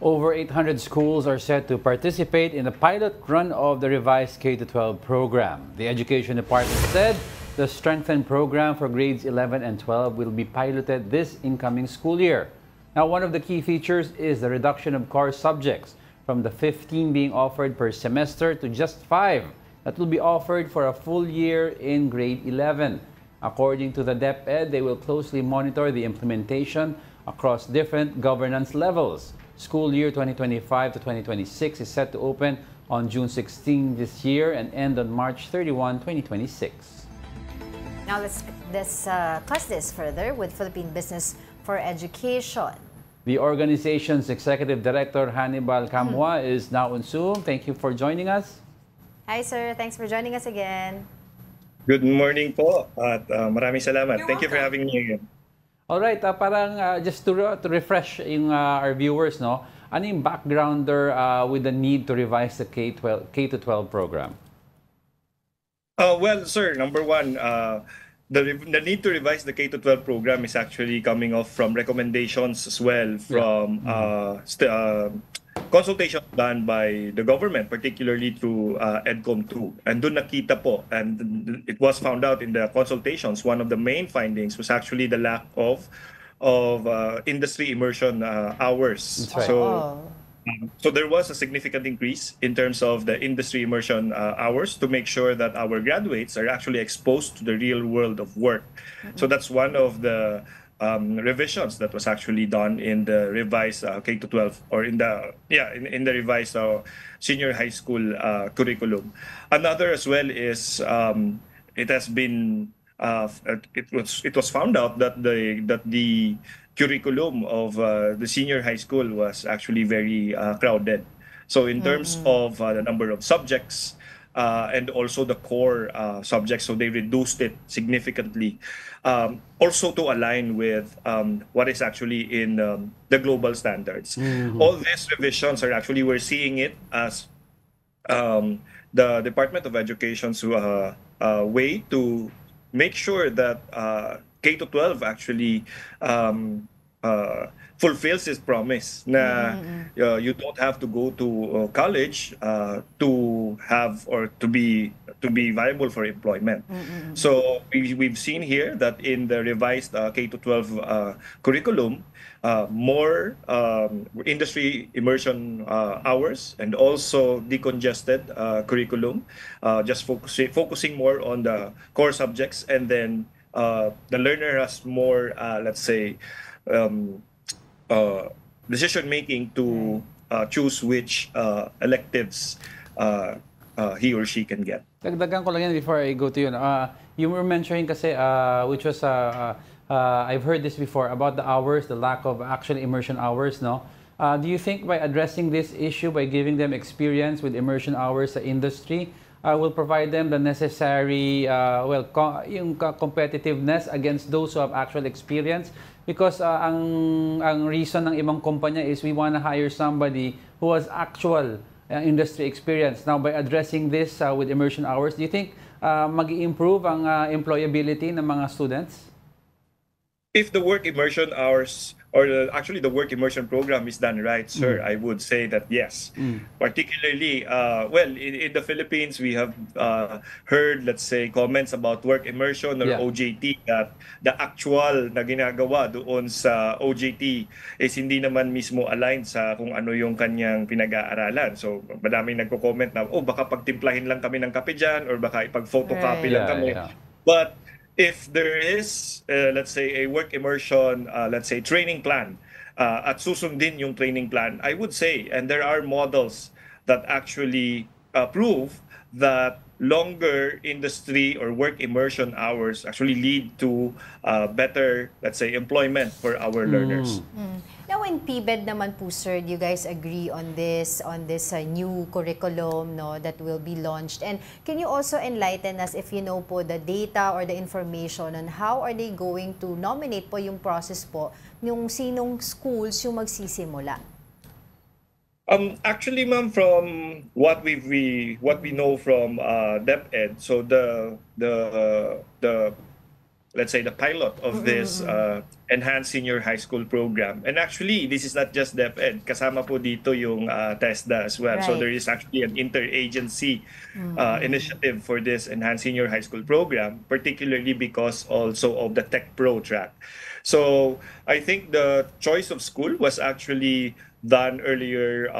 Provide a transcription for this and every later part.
Over 800 schools are set to participate in the pilot run of the revised K-12 program. The Education Department said the strengthened program for grades 11 and 12 will be piloted this incoming school year. Now, one of the key features is the reduction of core subjects from the 15 being offered per semester to just 5 that will be offered for a full year in grade 11. According to the DepEd, they will closely monitor the implementation across different governance levels. School year 2025 to 2026 is set to open on June 16 this year and end on March 31, 2026. Now let's discuss this further with Philippine Business for Education. The organization's Executive Director Hannibal Camua is now on Zoom. Thank you for joining us. Hi sir, thanks for joining us again. Good morning po at maraming salamat. You're Thank you for having me again. Alright, parang just to refresh yung our viewers, no? Ano yung backgrounder with the need to revise the K-12 program? Well, sir, number one, the need to revise the K-12 program is actually coming off from recommendations as well from consultation done by the government, particularly through EDCOM2. And doon nakita po, and it was found out in the consultations, one of the main findings was actually the lack of industry immersion hours. That's right. So there was a significant increase in terms of the industry immersion hours to make sure that our graduates are actually exposed to the real world of work. So that's one of the revisions that was actually done in the revised K-12 or in the revised senior high school curriculum. Another as well is it has been it was found out that the curriculum of the senior high school was actually very crowded. So in terms of the number of subjects and also the core subjects, so they reduced it significantly. Also to align with what is actually in the global standards. All these revisions are actually, we're seeing it as the Department of Education's way to make sure that K-12 actually fulfills its promise na you don't have to go to college to have or to be viable for employment. So we've seen here that in the revised K-12 curriculum, more industry immersion hours and also decongested curriculum, just focusing more on the core subjects, and then the learner has more, let's say, decision making to choose which electives he or she can get. Dagdagan ko lang yan before I go to yun. You were mentioning kasi, which was, I've heard this before, about the hours, the lack of actual immersion hours, no? Do you think by addressing this issue, by giving them experience with immersion hours sa industry, will provide them the necessary, yung competitiveness against those who have actual experience? Because ang reason ng ibang kumpanya is we want to hire somebody who has actual industry experience. Now, by addressing this with immersion hours, do you think mag-i-improve ang employability ng mga students? If the work immersion hours or actually the work immersion program is done right, sir, I would say that yes. Particularly, well, in the Philippines, we have heard, let's say, comments about work immersion or OJT, that the actual na ginagawa doon sa OJT is hindi naman mismo aligned sa kung ano yung kanyang pinag-aaralan. So, madaming nagko-comment na, oh, baka pagtimplahin lang kami ng kape dyan or baka ipag-photocopy lang kami. But if there is, let's say, a work immersion, let's say, training plan, at susundin yung training plan, I would say, and there are models that actually prove that longer industry or work immersion hours actually lead to better, let's say, employment for our learners. Now, in PBED naman po, sir, do you guys agree on this new curriculum, no, that will be launched? And can you also enlighten us if you know po the data or the information on how are they going to nominate po yung process po yung sinong schools yung magsisimula? Actually, ma'am, from what we know from DepEd, so the let's say, the pilot of this enhanced senior high school program. And actually, this is not just DepEd. Kasama po dito yung TESDA as well. So Right. there is actually an interagency initiative for this enhanced senior high school program, particularly because also of the Tech Pro track. So I think the choice of school was actually done earlier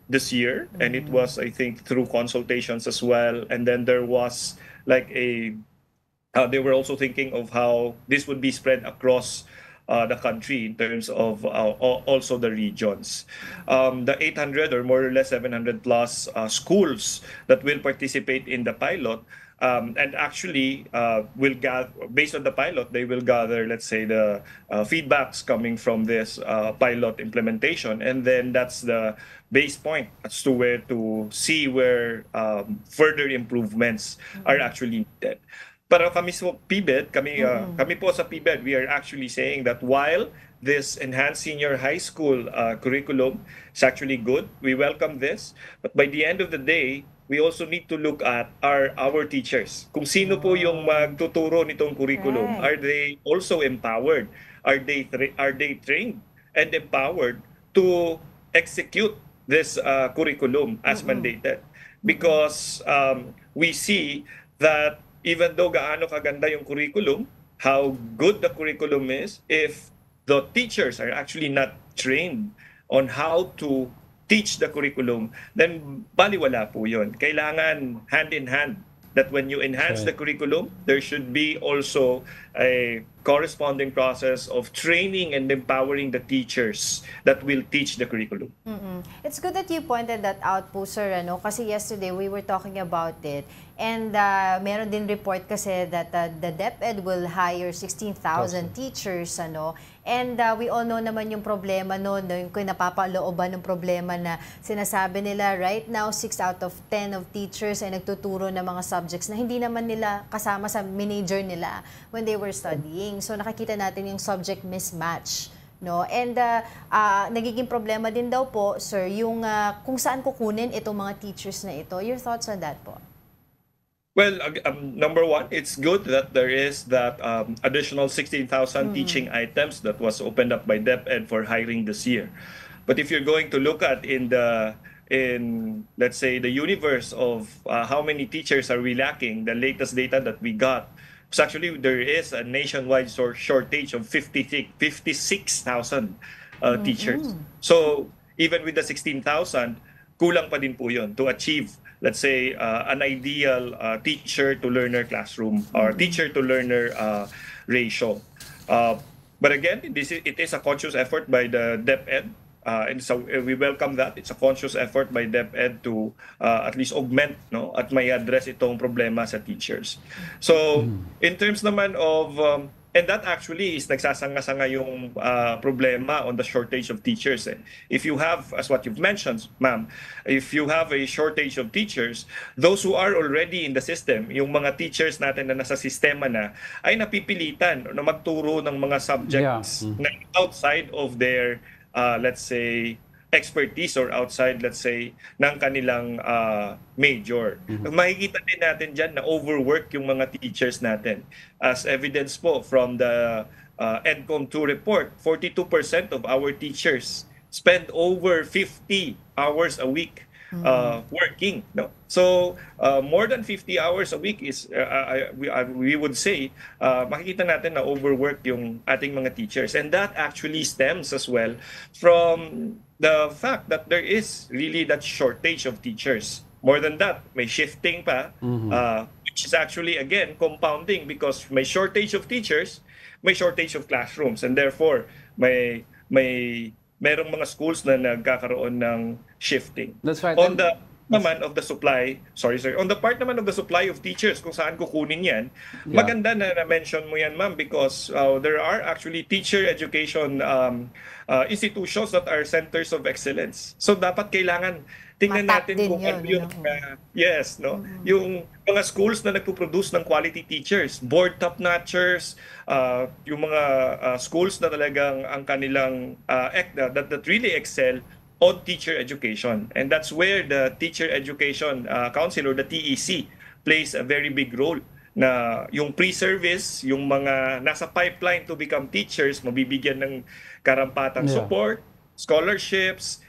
this year, and it was, I think, through consultations as well. And then there was like they were also thinking of how this would be spread across the country in terms of also the regions. The 800 or more or less 700 plus schools that will participate in the pilot, and actually will gather, based on the pilot, they will gather, let's say, the feedbacks coming from this pilot implementation, and then that's the base point as to where to see where further improvements are actually needed. Pero kami sa PBED, kami po sa PBED, we are actually saying that while this enhanced senior high school curriculum is actually good, we welcome this, but by the end of the day, we also need to look at our teachers. Kung sino po yung magtuturo nitong curriculum, Right. are they also empowered? Are they trained and empowered to execute this curriculum as mandated? Because we see that even though gaano kaganda yung curriculum, how good the curriculum is, if the teachers are actually not trained on how to teach the curriculum, then baliwala po yun. Kailangan hand in hand that when you enhance the curriculum, there should be also a corresponding process of training and empowering the teachers that will teach the curriculum. It's good that you pointed that out po, sir, ano? Kasi yesterday we were talking about it, and meron din report kasi that the DepEd will hire 16,000 teachers, ano? And we all know naman yung problema noon, no? Yung napapalooban ng problema na sinasabi nila right now 6 out of 10 of teachers ay nagtuturo ng mga subjects na hindi naman nila kasama sa major nila when they were studying. So nakikita natin yung subject mismatch, no? And nagiging problema din daw po, sir, yung kung saan kukunin itong mga teachers na ito. Your thoughts on that po? Well, number one, it's good that there is that additional 16,000 teaching items that was opened up by DepEd for hiring this year. But if you're going to look at in let's say the universe of how many teachers are we lacking, the latest data that we got, so actually there is a nationwide shortage of 56,000 teachers. So even with the 16,000, kulang pa din po yun to achieve, let's say, an ideal teacher-to-learner classroom or teacher-to-learner ratio. But again, it is a conscious effort by the DepEd, and so we welcome that. It's a conscious effort by DepEd to at least augment, no, at may address itong problema sa teachers. So in terms naman of and that actually is nagsasanga-sanga yung problema on the shortage of teachers. If you have, as what you've mentioned, ma'am, if you have a shortage of teachers, those who are already in the system, yung mga teachers natin na nasa sistema na, ay napipilitan na magturo ng mga subjects na outside of their, let's say, expertise or outside, let's say, ng kanilang major. Makikita din natin dyan na overwork yung mga teachers natin. As evidence po from the EDCOM 2 report, 42% of our teachers spend over 50 hours a week working. No? So, more than 50 hours a week is, we would say, makikita natin na overwork yung ating mga teachers. And that actually stems as well from the fact that there is really that shortage of teachers. More than that, may shifting pa, which is actually, again, compounding because may shortage of teachers, may shortage of classrooms, and therefore, merong mga schools na nagkakaroon ng shifting. That's right. On the naman of the supply, on the part naman of the supply of teachers, kung saan kukunin yan, maganda na na-mention mo yan, ma'am, because there are actually teacher education institutions that are centers of excellence. So dapat kailangan tingnan natin kung ano yung yung mga schools na nagpo-produce ng quality teachers, board top-notchers, yung mga schools na talagang ang kanilang that really excel on teacher education. And that's where the Teacher Education Council or the TEC plays a very big role. na yung pre-service, yung mga nasa pipeline to become teachers, mabibigyan ng karampatang support, scholarships,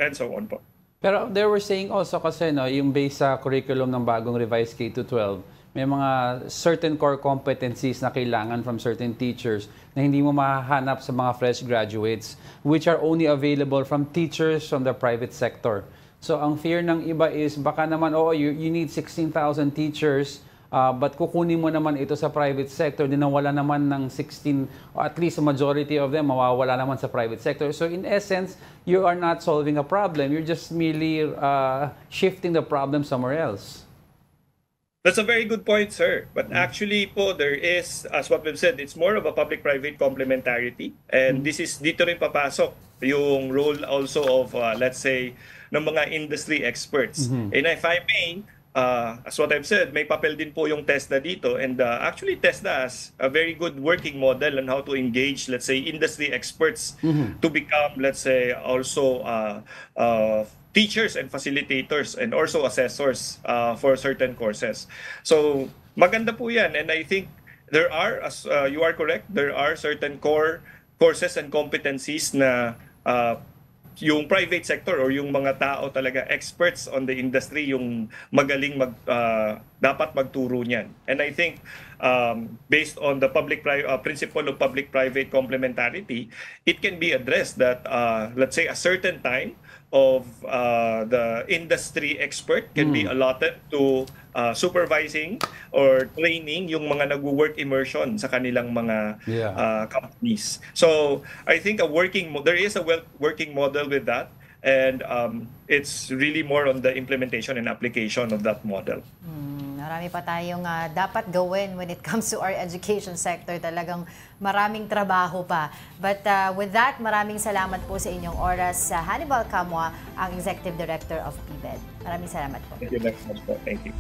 and so on po. Pero they were saying also kasi yung based sa curriculum ng bagong revised K-12, may mga certain core competencies na kailangan from certain teachers na hindi mo mahahanap sa mga fresh graduates, which are only available from teachers from the private sector. So ang fear ng iba is baka naman, you need 16,000 teachers, but kukunin mo naman ito sa private sector, din nawala naman ng 16, or at least a majority of them mawawala naman sa private sector. So in essence, you are not solving a problem. You're just merely shifting the problem somewhere else. That's a very good point, sir. But actually po, there is, as what we've said, it's more of a public-private complementarity. And dito rin papasok yung role also of, let's say, ng mga industry experts. And if I may, as what I've said, may papel din po yung TESDA dito. And actually, TESDA has a very good working model on how to engage, let's say, industry experts to become, let's say, also teachers and facilitators and also assessors for certain courses. So maganda po yan. And I think there are, as you are correct, there are certain core courses and competencies na yung private sector or yung mga tao talaga, experts on the industry, yung magaling dapat magturo niyan. And I think based on the principle of public-private complementarity, it can be addressed that, let's say, a certain time of the industry expert can be allotted to supervising or training yung mga nag-work immersion sa kanilang mga companies. So I think there is a working model with that, and it's really more on the implementation and application of that model. Marami pa tayong dapat gawin when it comes to our education sector. Talagang maraming trabaho pa. But with that, maraming salamat po sa inyong oras. Hannibal Camua, ang Executive Director of PBED. Maraming salamat po. Thank you very much po. Thank you.